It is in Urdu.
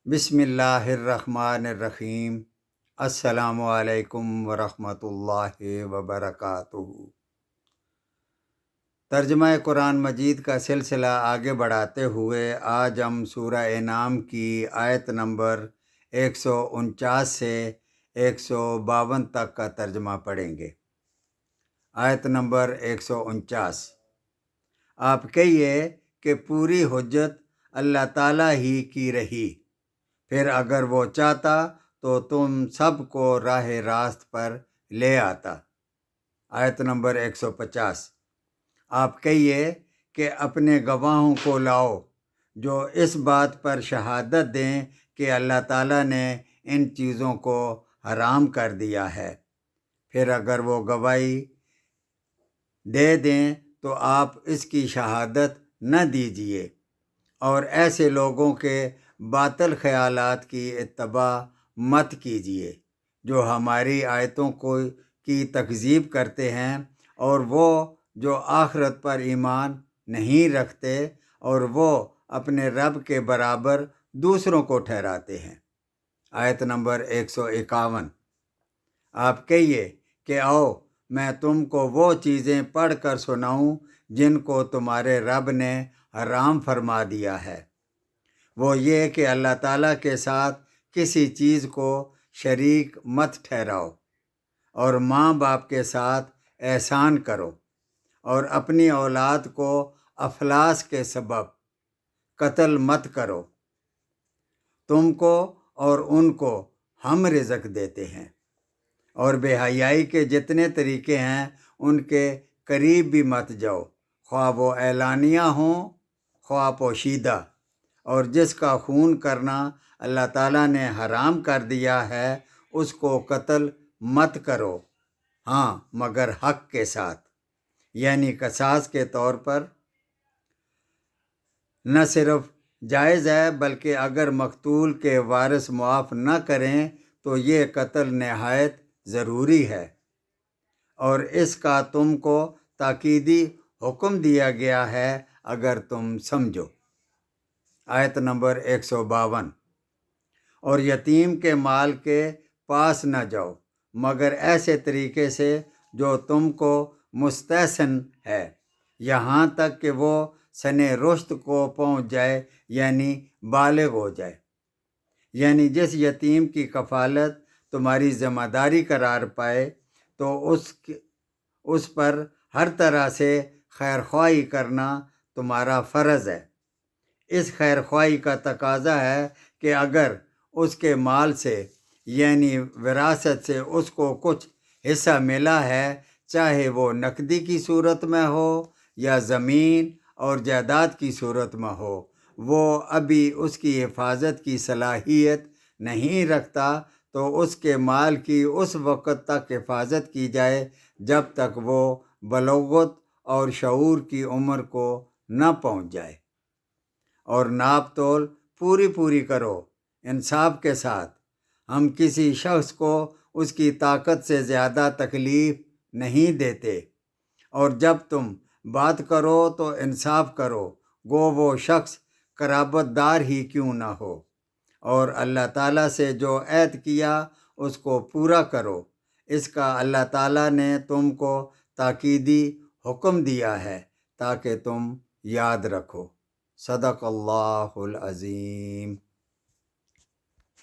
بسم اللہ الرحمن الرحیم۔ السلام علیکم ورحمۃ اللہ وبرکاتہ۔ ترجمہ قرآن مجید کا سلسلہ آگے بڑھاتے ہوئے آج ہم سورہ انعام کی آیت نمبر 149 سے 152 تک کا ترجمہ پڑھیں گے۔ آیت نمبر 149۔ آپ کہیے کہ پوری حجت اللہ تعالیٰ ہی کی رہی، پھر اگر وہ چاہتا تو تم سب کو راہ راست پر لے آتا۔ آیت نمبر 150۔ آپ کہیے کہ اپنے گواہوں کو لاؤ جو اس بات پر شہادت دیں کہ اللہ تعالیٰ نے ان چیزوں کو حرام کر دیا ہے، پھر اگر وہ گواہی دے دیں تو آپ اس کی شہادت نہ دیجیے، اور ایسے لوگوں کے باطل خیالات کی اتباع مت کیجیے جو ہماری آیتوں کی تکذیب کرتے ہیں، اور وہ جو آخرت پر ایمان نہیں رکھتے اور وہ اپنے رب کے برابر دوسروں کو ٹھہراتے ہیں۔ آیت نمبر 151۔ آپ کہیے کہ آؤ میں تم کو وہ چیزیں پڑھ کر سناؤں جن کو تمہارے رب نے حرام فرما دیا ہے۔ وہ یہ کہ اللہ تعالیٰ کے ساتھ کسی چیز کو شریک مت ٹھہراؤ، اور ماں باپ کے ساتھ احسان کرو، اور اپنی اولاد کو افلاس کے سبب قتل مت کرو۔ تم کو اور ان کو ہم رزق دیتے ہیں، اور بے حیائی کے جتنے طریقے ہیں ان کے قریب بھی مت جاؤ، خواہ وہ اعلانیہ ہوں خواہ پوشیدہ، اور جس کا خون کرنا اللہ تعالیٰ نے حرام کر دیا ہے اس کو قتل مت کرو، ہاں مگر حق کے ساتھ، یعنی قصاص کے طور پر۔ نہ صرف جائز ہے بلکہ اگر مقتول کے وارث معاف نہ کریں تو یہ قتل نہایت ضروری ہے، اور اس کا تم کو تاکیدی حکم دیا گیا ہے اگر تم سمجھو۔ آیت نمبر 152۔ اور یتیم کے مال کے پاس نہ جاؤ مگر ایسے طریقے سے جو تم کو مستحسن ہے، یہاں تک کہ وہ سن رشد کو پہنچ جائے، یعنی بالغ ہو جائے۔ یعنی جس یتیم کی کفالت تمہاری ذمہ داری قرار پائے تو اس پر ہر طرح سے خیر خواہی کرنا تمہارا فرض ہے۔ اس خیر خواہی کا تقاضا ہے کہ اگر اس کے مال سے یعنی وراثت سے اس کو کچھ حصہ ملا ہے، چاہے وہ نقدی کی صورت میں ہو یا زمین اور جائیداد کی صورت میں ہو، وہ ابھی اس کی حفاظت کی صلاحیت نہیں رکھتا تو اس کے مال کی اس وقت تک حفاظت کی جائے جب تک وہ بلوغت اور شعور کی عمر کو نہ پہنچ جائے، اور ناپ تول پوری کرو انصاف کے ساتھ۔ ہم کسی شخص کو اس کی طاقت سے زیادہ تکلیف نہیں دیتے، اور جب تم بات کرو تو انصاف کرو، گو وہ شخص قرابت دار ہی کیوں نہ ہو، اور اللہ تعالیٰ سے جو عہد کیا اس کو پورا کرو۔ اس کا اللہ تعالیٰ نے تم کو تاکیدی حکم دیا ہے تاکہ تم یاد رکھو۔ صدق اللہ العظیم۔